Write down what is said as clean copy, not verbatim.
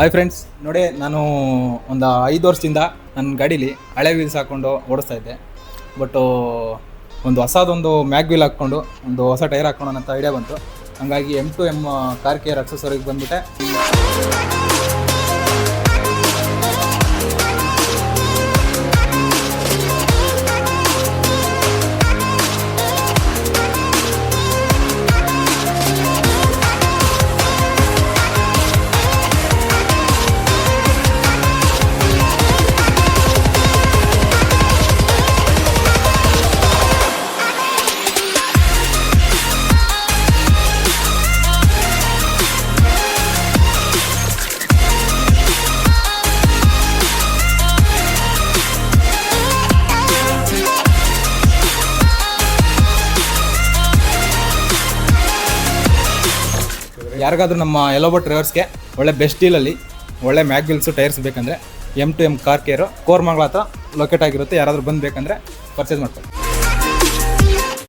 Hi friends, ನೋಡಿ ನಾನು ಒಂದು 5 ವರ್ಷದಿಂದ ನನ್ನ ಗಾಡೀಲಿ ಹಳೆ ವೀಲ್ಸ್ ಹಾಕ್ಕೊಂಡು ಓಡಿಸ್ತಾ ಇದ್ದೆ. ಬಟ್ಟು ಒಂದು ಹೊಸದೊಂದು ಮ್ಯಾಗ್ ವೀಲ್ ಹಾಕ್ಕೊಂಡು ಒಂದು ಹೊಸ ಟೈರ್ ಹಾಕ್ಕೊಳ್ಳೋಣ ಅಂತ ಐಡಿಯಾ ಬಂತು. ಹಾಗಾಗಿ M2M ಕಾರ್ ಕೇರ್ ಅಕ್ಸೆಸರಿಗೆ ಬಂದುಬಿಟ್ಟೆ. ಯಾರಿಗಾದ್ರೂ ನಮ್ಮ ಎಲ್ಲೋಬೋ ಟ್ರೇವರ್ಸ್ಗೆ ಒಳ್ಳೆ ಬೆಸ್ಟ್ ಡೀಲಲ್ಲಿ ಒಳ್ಳೆ ಮ್ಯಾಗ್ ವೀಲ್ಸು ಟೈರ್ಸ್ ಬೇಕಂದರೆ M2M ಕಾರ್ ಕೇರು ಕೋರ್ಮಂಗ್ಲ ಹತ್ರ ಲೊಕೇಟ್ ಆಗಿರುತ್ತೆ. ಯಾರಾದರೂ ಬಂದು ಬೇಕಂದರೆ ಪರ್ಚೇಸ್ ಮಾಡ್ತಾರೆ.